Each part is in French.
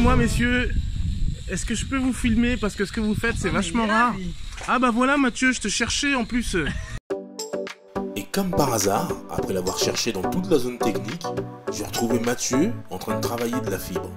Excusez-moi messieurs, est-ce que je peux vous filmer parce que ce que vous faites c'est vachement rare. Ah bah voilà Mathieu, je te cherchais en plus. Et comme par hasard, après l'avoir cherché dans toute la zone technique, j'ai retrouvé Mathieu en train de travailler de la fibre.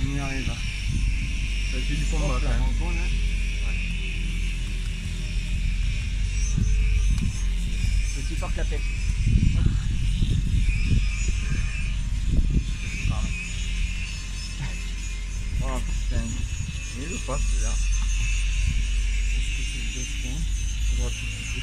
On y arrive. Ça fait du combat quand même. C'est aussi fort que la pêche. Oh putain. Il veut pas celui-là. Est-ce que c'est le destin? On doit tout couper.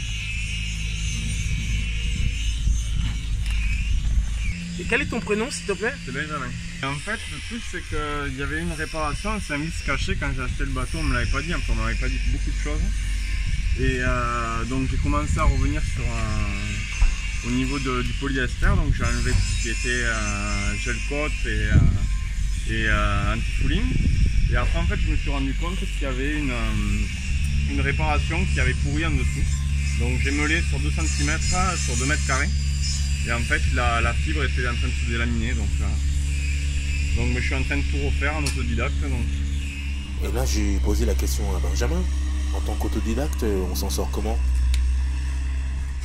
Et quel est ton prénom s'il te plaît? C'est Benjamin. Et en fait, le truc c'est qu'il y avait une réparation, un service caché quand j'ai acheté le bateau, on me l'avait pas dit, on m'avait pas dit beaucoup de choses. Et donc j'ai commencé à revenir sur au niveau du polyester, donc j'ai enlevé tout ce qui était gel coat et anti-fouling. Et après en fait je me suis rendu compte qu'il y avait une réparation qui avait pourri en dessous. Donc j'ai meulé sur 2 cm sur 2 mètres carrés. Et en fait la fibre était en train de se délaminer, donc je suis en train de tout refaire en autodidacte. Et là j'ai posé la question à Benjamin. En tant qu'autodidacte, on s'en sort comment?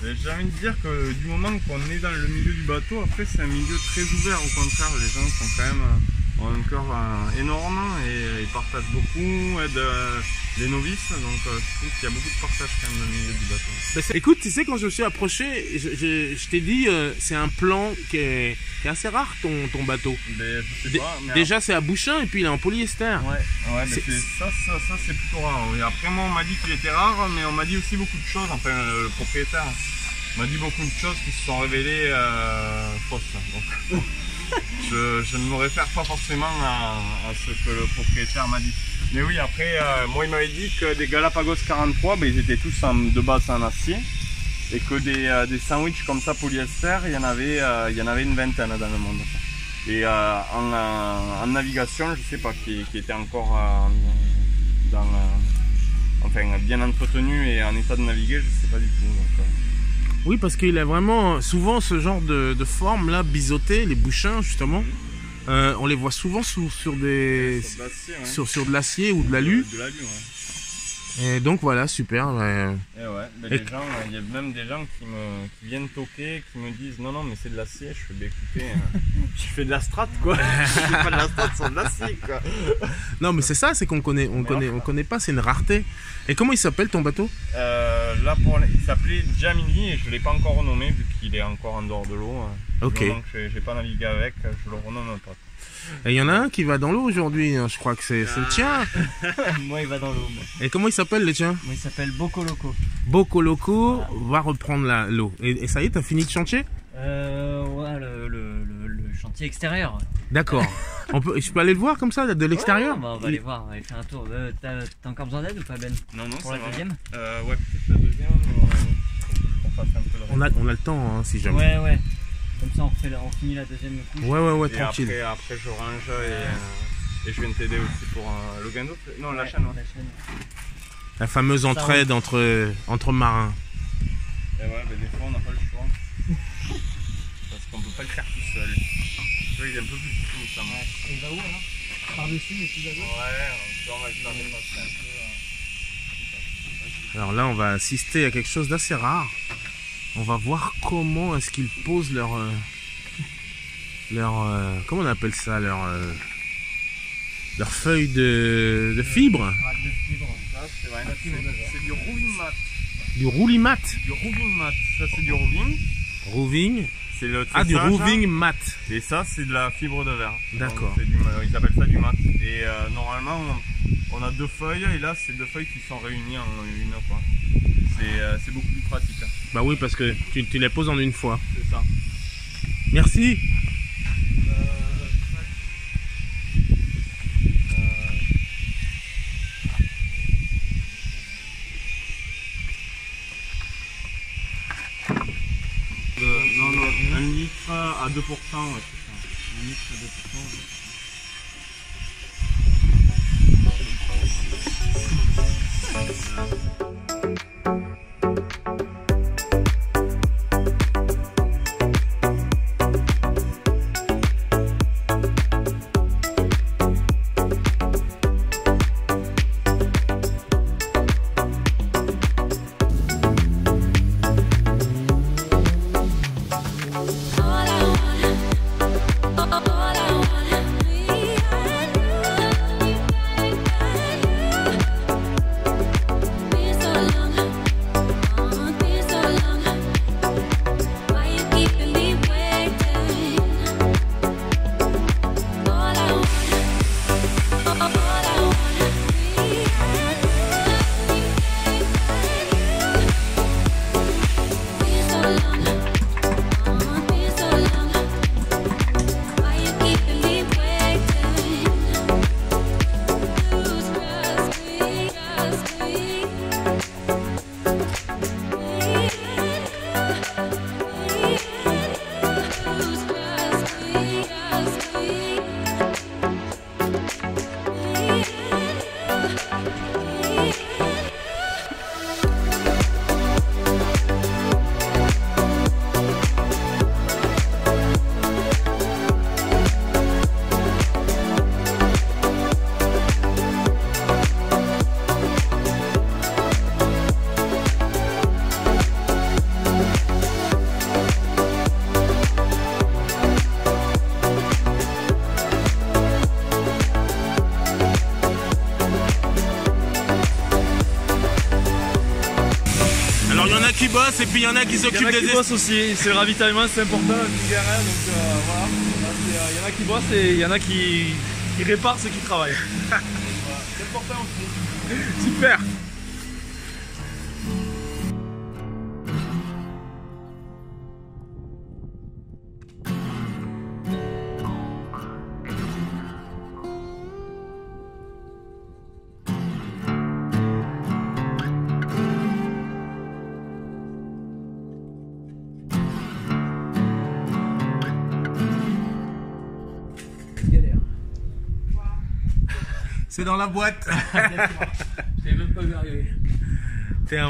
J'ai envie de dire que du moment qu'on est dans le milieu du bateau, après c'est un milieu très ouvert, au contraire, les gens sont quand même ont un cœur énorme et ils partagent beaucoup, aident les novices, donc je trouve qu'il y a beaucoup de partage quand même dans le milieu du bateau. Bah, écoute, tu sais quand je me suis approché, je t'ai dit c'est un plan qui est assez rare ton bateau. Mais je sais pas, mais déjà c'est à bouchin et puis il est en polyester. Ouais, mais ça c'est plutôt rare. Et après moi on m'a dit qu'il était rare, mais on m'a dit aussi beaucoup de choses, enfin le propriétaire m'a dit beaucoup de choses qui se sont révélées fausses. Donc je ne me réfère pas forcément à ce que le propriétaire m'a dit. Mais oui, après moi il m'avait dit que des Galapagos 43, ils étaient tous de base en acier. Et que des sandwichs comme ça polyester, il y en avait une vingtaine dans le monde. Et en navigation, je sais pas, qui était encore enfin bien entretenu et en état de naviguer, je sais pas du tout. Donc, oui, parce qu'il a vraiment souvent ce genre de forme là, biseautée, les bouchins justement. On les voit souvent sur de l'acier ou de l'alu. De l'alu, ouais. Et donc voilà, super. Et ouais, il y a même des gens qui viennent toquer, qui me disent non mais c'est de l'acier. Je fais écoutez, tu fais de la strate quoi. Je fais pas de la strate sur de l'acier quoi. Non mais c'est ça, c'est qu'on connaît pas, c'est une rareté. Et comment il s'appelle ton bateau? Là il s'appelait Jamini et je l'ai pas encore renommé vu qu'il est encore en dehors de l'eau. Ok. Donc j'ai pas navigué avec, je le renomme pas. Et il y en a un qui va dans l'eau aujourd'hui, je crois que c'est le tien. Moi il va dans l'eau. Et comment il s'appelle le tien? Moi il s'appelle Boko Loco. Boko Loco va reprendre l'eau. Et ça y est, t'as fini de chantier? Ouais, le chantier extérieur. D'accord. Je peux aller le voir comme ça, de l'extérieur? On va aller voir, on va aller faire un tour. T'as encore besoin d'aide ou pas Ben? Non, pour la deuxième? Ouais, peut-être la deuxième, on fasse un peu de on a le temps, hein, si jamais. Ouais. Comme ça on finit la deuxième couche. Ouais, et tranquille. Après je range et je viens t'aider aussi pour le guindeau. Non, la chaîne. La chaîne. La fameuse entraide entre marins. Et ouais, mais des fois on n'a pas le choix. Parce qu'on peut pas le faire tout seul. Il est un peu plus petit ça. Il va où alors? Par-dessus les plus à gauche? Ouais, on va le faire dépasser un peu. Alors là, on va assister à quelque chose d'assez rare. On va voir comment est-ce qu'ils posent leur comment on appelle ça, leur feuille de fibre. De fibre. C'est du roving mat. Du roulimat. Du roving mat. Ça c'est du roving. Roving. C'est le du roving mat. Et ça c'est de la fibre de verre. D'accord. Ils appellent ça du mat. Et normalement on a 2 feuilles et là c'est 2 feuilles qui sont réunies en une quoi. c'est beaucoup plus pratique. Hein. Bah oui, parce que tu les poses en une fois. C'est ça. Merci. Non, 1 litre à 2%, ouais, c'est ça. 1 litre à 2%. Ouais. Qui bossent et puis il y en a qui s'occupent des... Il y en a qui bossent aussi, c'est le ravitaillement, c'est important, la petite galère, donc voilà. Il y en a qui bossent et il y en a qui réparent ceux qui travaillent. Voilà. C'est important aussi. Super. C'est dans la boîte. Je t'ai même pas vu arriver. T'es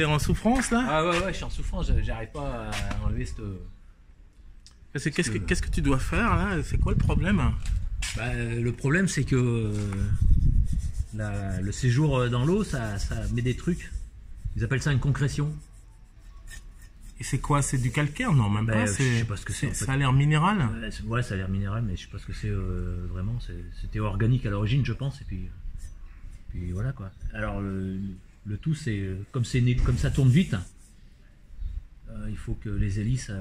en souffrance là? Ah ouais, je suis en souffrance, j'arrive pas à enlever cette... Qu'est-ce que tu dois faire là? C'est quoi le problème? Bah, le problème c'est que le séjour dans l'eau, ça met des trucs. Ils appellent ça une concrétion. Et c'est quoi? C'est du calcaire? Non, même pas. Je sais pas ce que c'est. En fait. Ça a l'air minéral? Ouais, ça a l'air minéral, mais je sais pas ce que c'est vraiment. C'était organique à l'origine, je pense, et puis voilà quoi. Alors le tout, c'est comme ça tourne vite. Il faut que les hélices,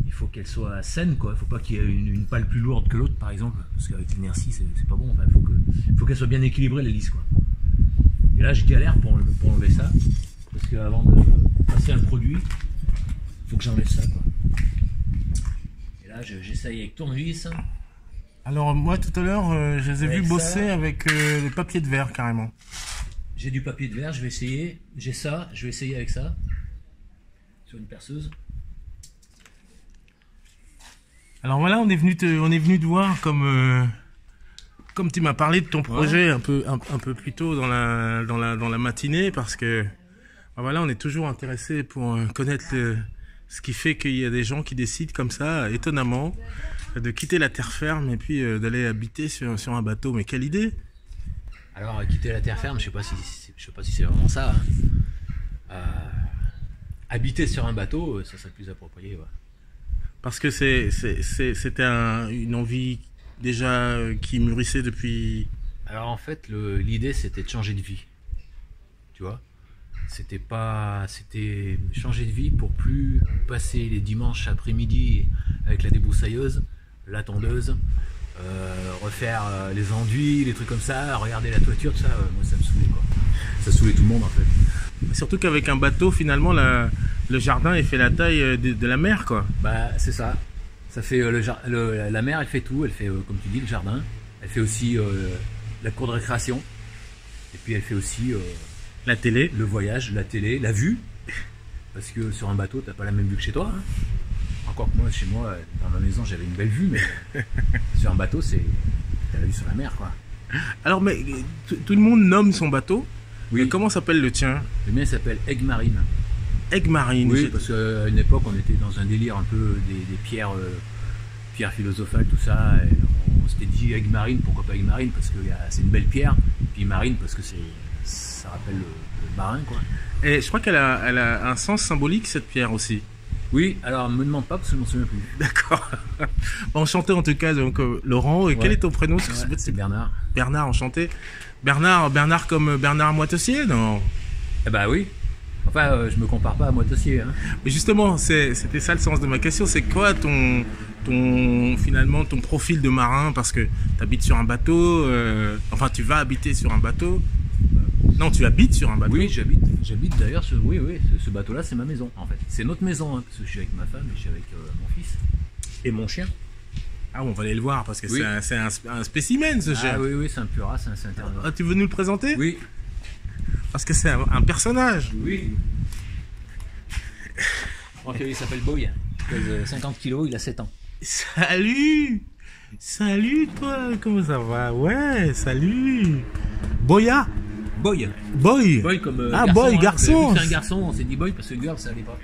il faut qu'elles soient saines quoi. Il faut pas qu'il y ait une pale plus lourde que l'autre, par exemple, parce qu'avec l'inertie, c'est pas bon. Enfin, il faut qu'elle soit bien équilibrée l'hélice quoi. Et là, je galère pour enlever ça, parce qu'avant de passer un produit, il faut que j'enlève ça quoi. Et là j'essaye avec tournevis. Alors moi tout à l'heure je les ai vus bosser avec le papier de verre carrément. J'ai du papier de verre, je vais essayer. J'ai ça, je vais essayer avec ça. Sur une perceuse. Alors voilà, on est venu te voir comme tu m'as parlé de ton projet un peu plus tôt dans la matinée, parce que voilà, on est toujours intéressé pour connaître ce qui fait qu'il y a des gens qui décident comme ça, étonnamment, de quitter la terre ferme et puis d'aller habiter sur un bateau. Mais quelle idée! Alors quitter la terre ferme, je sais pas si c'est vraiment ça. Hein. Habiter sur un bateau, ça serait plus approprié. Ouais. Parce que c'était une envie déjà qui mûrissait depuis... Alors en fait, l'idée c'était de changer de vie. Tu vois? C'était changer de vie pour plus passer les dimanches après-midi avec la débroussailleuse, la tondeuse, refaire les enduits, les trucs comme ça, regarder la toiture, tout ça. Moi ça me saoulait quoi. Ça saoulait tout le monde en fait. Surtout qu'avec un bateau, finalement, le jardin, il fait la taille de la mer, quoi. Bah, c'est ça. Ça fait la mer, elle fait tout. Elle fait, comme tu dis, le jardin. Elle fait aussi la cour de récréation. Et puis elle fait aussi La télé. le voyage, la télé, la vue. Parce que sur un bateau, t'as pas la même vue que chez toi. Hein. Encore que moi, chez moi, dans ma maison, j'avais une belle vue, mais sur un bateau, t'as la vue sur la mer, quoi. Alors, mais tout le monde nomme son bateau. Oui. Et comment s'appelle le tien? Le mien s'appelle Aigle Marine. Aigle Marine. Oui, parce qu'à une époque, on était dans un délire un peu des pierres, pierres philosophales, tout ça. Et on s'était dit Aigle Marine, pourquoi pas Aigle Marine? Parce que c'est une belle pierre. Puis Marine, parce que ça rappelle le marin, quoi. Et je crois qu'elle a un sens symbolique, cette pierre aussi. Oui, alors me demande pas parce que je m'en souviens plus. D'accord. Enchanté en tout cas, donc Laurent. Et quel est ton prénom? Parce que C'est Bernard. Bernard, enchanté. Bernard comme Bernard Moitessier, non? Eh bah oui. Enfin, je me compare pas à Moitessier. Hein. Mais justement, c'était ça le sens de ma question. C'est quoi finalement ton profil de marin? Parce que tu habites sur un bateau, enfin tu vas habiter sur un bateau. Non, tu habites sur un bateau. Oui, j'habite d'ailleurs. Ce bateau-là, c'est ma maison en fait. C'est notre maison, hein, parce que je suis avec ma femme et je suis avec mon fils et mon chien. Ah, on va aller le voir parce que Oui. c'est un spécimen ce chien. Ah oui, c'est un puras, c'est un internat. Ah, tu veux nous le présenter? Oui. Parce que c'est un personnage. Oui. Donc, il s'appelle Boy. Il pèse 50 kilos, il a 7 ans. Salut! Salut toi, comment ça va? Ouais, salut! Boya! Boy. Boy! Boy comme Ah, garçon. boy, Hein. garçon! C'est un garçon, on s'est dit boy parce que girl, ça allait pas.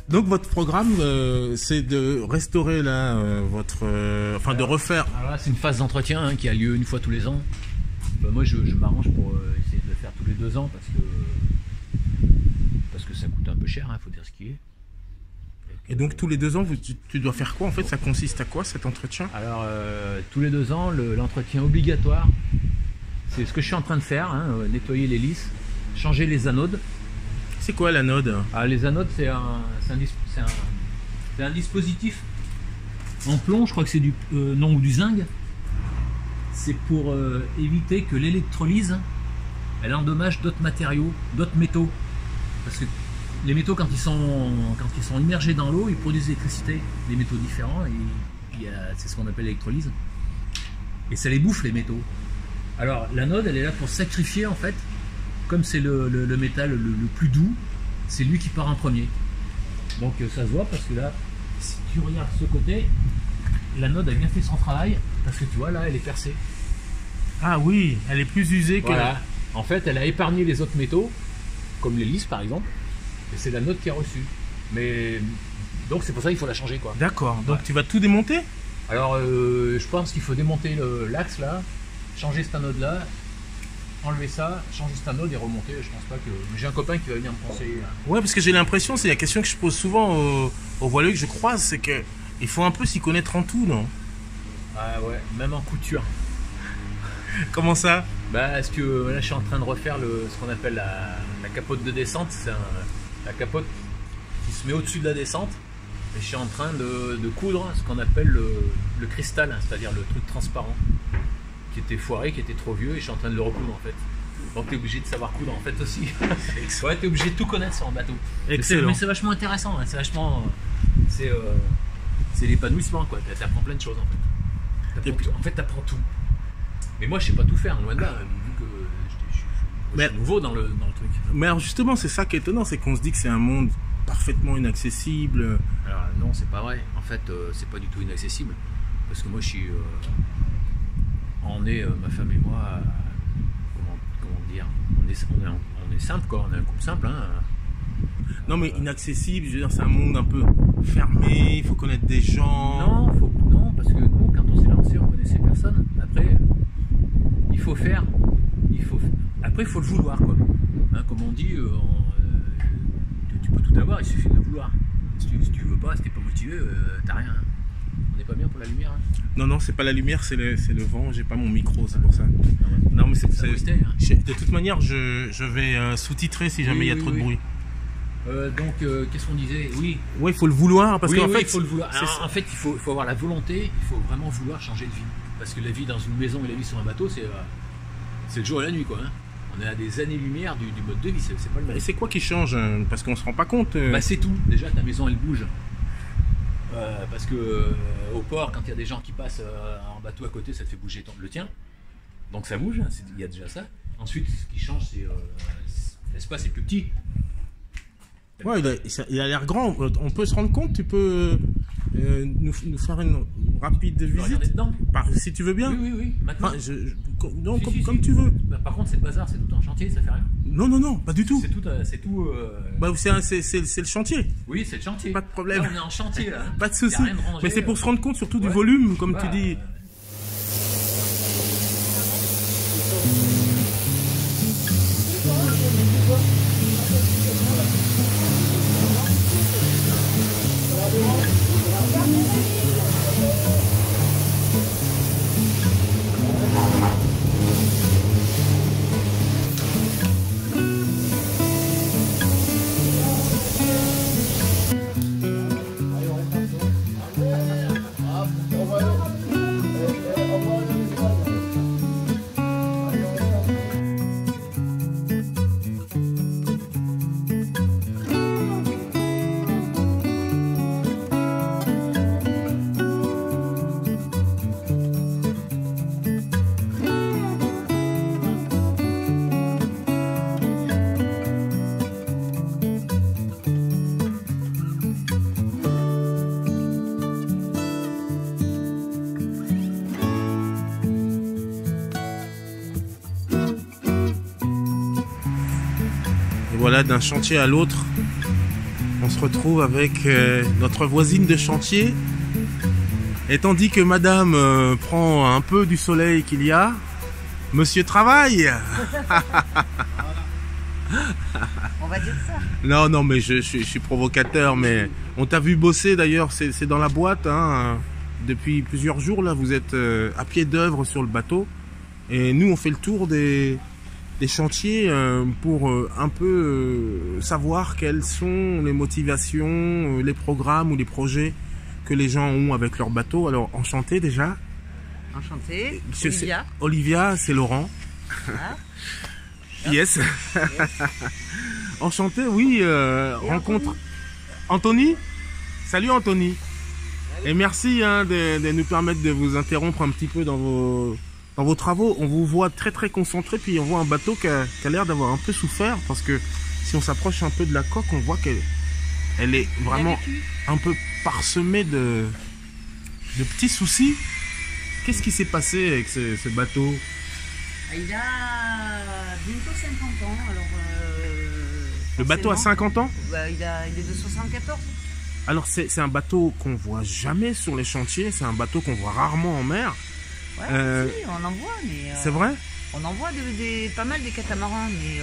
Donc votre programme, c'est de restaurer là enfin de refaire. Alors là, c'est une phase d'entretien hein, qui a lieu une fois tous les ans. Bah, moi, je m'arrange pour essayer de le faire tous les 2 ans parce que ça coûte un peu cher, il faut dire ce qui est. Et donc tous les 2 ans, tu dois faire quoi en fait? Ça consiste à quoi cet entretien? Alors, tous les 2 ans, l'entretien obligatoire, c'est ce que je suis en train de faire, hein, nettoyer l'hélice, changer les anodes. C'est quoi l'anode? Ah, les anodes, c'est un dispositif en plomb, je crois que c'est du zinc. C'est pour éviter que l'électrolyse elle endommage d'autres matériaux, d'autres métaux. Parce que les métaux, quand ils sont immergés dans l'eau, ils produisent l'électricité, des métaux différents, et c'est ce qu'on appelle l'électrolyse. Et ça les bouffe, les métaux. Alors l'anode, elle est là pour sacrifier en fait. Comme c'est le métal le plus doux, c'est lui qui part en premier. Donc ça se voit parce que là, si tu regardes ce côté, l'anode a bien fait son travail parce que tu vois là, elle est percée. Ah oui, elle est plus usée que... Voilà. En fait, elle a épargné les autres métaux, comme l'hélice par exemple, et c'est l'anode qui a reçu. Mais donc c'est pour ça qu'il faut la changer quoi. D'accord, donc tu vas tout démonter? Alors je pense qu'il faut démonter l'axe là, changer cette anode là, enlever ça, changer cette anode et remonter. Je pense pas que. J'ai un copain qui va venir me conseiller. Ouais, parce que j'ai l'impression, c'est la question que je pose souvent aux voileux que je croise, c'est que il faut un peu s'y connaître en tout, non? Ah ouais, même en couture. Comment ça? Bah, parce que là, je suis en train de refaire ce qu'on appelle la capote de descente. C'est la capote qui se met au-dessus de la descente. Et je suis en train de coudre ce qu'on appelle le cristal, hein, c'est-à-dire le truc transparent, qui était foiré, qui était trop vieux, et je suis en train de le recoudre en fait. Donc tu es obligé de savoir coudre en fait aussi. Ouais, tu es obligé de tout connaître sur un bateau. Excellent. Mais c'est vachement intéressant, hein, c'est vachement. C'est l'épanouissement quoi, tu apprends plein de choses en fait. En fait, tu apprends tout. Mais moi je sais pas tout faire, loin de là, vu que je suis Mais- je suis nouveau dans le truc. Mais alors justement, c'est ça qui est étonnant, c'est qu'on se dit que c'est un monde parfaitement inaccessible. Alors non, c'est pas vrai. En fait, c'est pas du tout inaccessible. Parce que moi, je suis... on est, ma femme et moi, comment dire, on est simple, quoi. On est un couple simple, hein. Non mais inaccessible, je veux dire, c'est un monde un peu fermé, il faut connaître des gens. Non, parce que nous, quand on s'est lancé, on connaissait personne. Après, après, il faut le vouloir, quoi. Hein, comme on dit, tu peux tout avoir, il suffit de le vouloir. Si tu veux pas, si t'es pas motivé, t'as rien. On n'est pas bien pour la lumière. Hein. Non, c'est pas la lumière, c'est le vent, j'ai pas mon micro, c'est pour ça. Non mais Ça boostait, hein. de toute manière, je vais sous-titrer si jamais il y a trop de bruit. Donc, qu'est-ce qu'on disait? Oui. Ouais, il faut le vouloir, parce qu'en fait... il faut le vouloir. Alors, en fait, il faut avoir la volonté, il faut vraiment vouloir changer de vie. Parce que la vie dans une maison et la vie sur un bateau, c'est le jour et la nuit, quoi. Hein. On est à des années-lumière du mode de vie, c'est pas le même. Et c'est quoi qui change? Parce qu'on se rend pas compte. Bah, c'est tout. Déjà, ta maison, elle bouge. Parce que au port, quand il y a des gens qui passent en bateau à côté, ça te fait bouger le tien. Donc ça bouge, il y a déjà ça. Ensuite, ce qui change, c'est l'espace est plus petit. Ouais, il a l'air grand. On peut se rendre compte, tu peux nous faire une rapide Tu peux regarder visite dedans. si tu veux bien. Oui. Maintenant. Enfin, non, Si, comme si. tu veux. Bah, par contre, c'est le bazar, c'est tout en chantier, ça fait rien. Non, pas du tout. C'est tout. Bah, c'est le chantier. Oui, c'est le chantier. Pas de problème. Là, on est en chantier là. Pas de Y souci. a rien de rangé, Mais c'est pour se rendre compte surtout du ouais. volume, comme Bah, tu dis. Et voilà, d'un chantier à l'autre, on se retrouve avec notre voisine de chantier. Et tandis que madame prend un peu du soleil qu'il y a, monsieur travaille. On va dire ça. Non, mais je suis provocateur, mais on t'a vu bosser d'ailleurs, c'est dans la boîte, hein, depuis plusieurs jours, là, vous êtes à pied d'œuvre sur le bateau. Et nous, on fait le tour des chantiers pour un peu savoir quelles sont les motivations, les programmes ou les projets que les gens ont avec leur bateau. Alors, enchanté déjà. Enchanté. C'est- Olivia. Olivia, c'est Laurent. Ah. Yes. Enchanté, oui. Rencontre. Anthony. Salut Anthony. Et merci de nous permettre de vous interrompre un petit peu dans vos travaux. On vous voit très très concentré, puis on voit un bateau qui a l'air d'avoir un peu souffert, parce que si on s'approche un peu de la coque, on voit qu'elle est vraiment un peu parsemée de petits soucis. Qu'est-ce qui s'est passé avec ce bateau? Il a bientôt 50 ans, alors... Le bateau a forcément, 50 ans? bah, il est de 74. Alors c'est un bateau qu'on voit jamais sur les chantiers, c'est un bateau qu'on voit rarement en mer. Ouais, Euh, si, on en voit, mais... C'est vrai? On en voit pas mal des catamarans, mais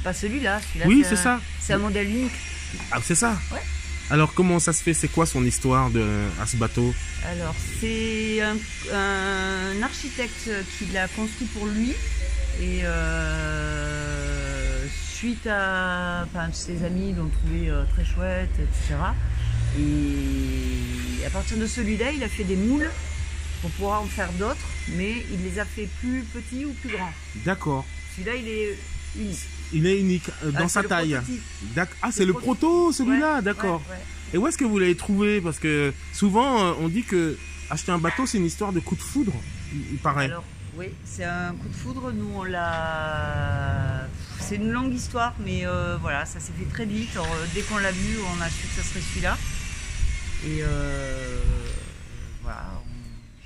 pas celui-là. Celui-là, Oui, c'est ça. C'est un modèle unique. Ah, c'est ça? Ouais. Alors comment ça se fait? C'est quoi son histoire à ce bateau? Alors, c'est un architecte qui l'a construit pour lui. Et suite à ses amis l'ont trouvé très chouette, etc. Et à partir de celui-là, il a fait des moules pour pouvoir en faire d'autres, mais il les a fait plus petits ou plus grands. D'accord. Celui-là, il est unique. Il est unique dans Ah, sa c'est le taille. prototype. Ah, c'est le proto, celui-là, Ouais, d'accord. ouais, ouais. Et où est-ce que vous l'avez trouvé? Parce que souvent, on dit que acheter un bateau, c'est une histoire de coup de foudre, il paraît. Alors, oui, c'est un coup de foudre. Nous, on l'a c'est une longue histoire, mais voilà, ça s'est fait très vite. Alors, dès qu'on l'a vu, on a su que ça serait celui-là. Et voilà.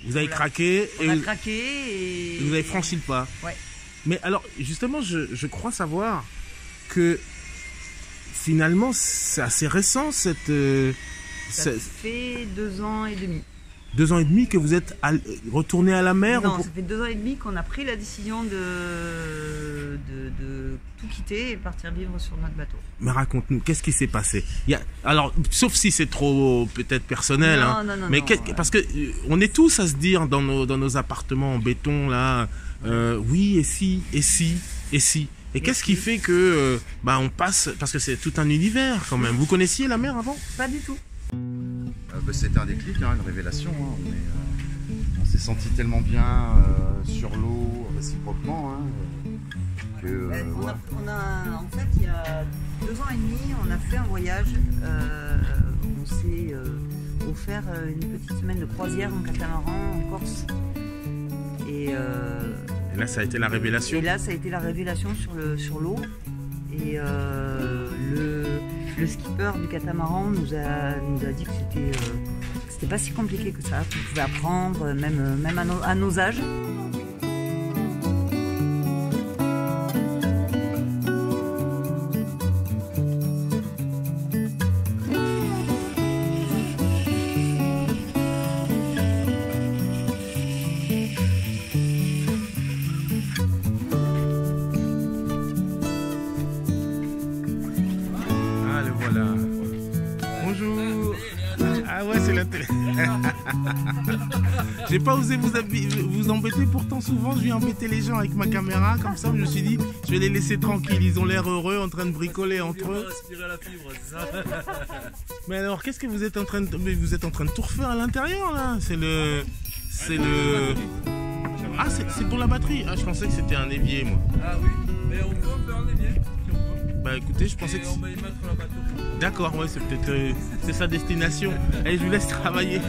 Vous avez craqué On a craqué et vous avez franchi le pas. Ouais. Mais alors, justement, je crois savoir que finalement, c'est assez récent cette. Ça fait 2 ans et demi. 2 ans et demi que vous êtes retourné à la mer? Non, ça fait 2 ans et demi qu'on a pris la décision de tout quitter et partir vivre sur notre bateau. Mais raconte-nous, qu'est-ce qui s'est passé? Alors, sauf si c'est trop peut-être personnel, non, hein, non, non, mais non, parce que on est tous à se dire dans nos appartements en béton là, oui et si et si et si. Et qu'est-ce qui fait que on passe, parce que c'est tout un univers quand même. Vous connaissiez la mer avant? Pas du tout. C'était un déclic, hein, une révélation. Hein. On s'est senti tellement bien sur l'eau, réciproquement, hein, que en fait, il y a 2 ans et demi, on a fait un voyage. On s'est offert une petite semaine de croisière en catamaran en Corse. Et là, ça a été la révélation. Et là, ça a été la révélation sur l'eau. Et le skipper du catamaran nous a dit que c'était pas si compliqué que ça, qu'on pouvait apprendre, même à nos âges. J'ai pas osé vous embêter, pourtant souvent je viens embêter les gens avec ma caméra, comme ça je me suis dit je vais les laisser tranquilles, ils ont l'air heureux en train de bricoler entre eux. Mais alors qu'est-ce que vous êtes en train de... Mais vous êtes en train de tout refaire à l'intérieur là? Ah, c'est pour la batterie. Ah, je pensais que c'était un évier moi. Ah oui, mais on peut faire un évier. Bah écoutez, je pensais que... on va y mettre la batterie. D'accord, ouais, c'est peut-être c'est sa destination. Allez, je vous laisse travailler.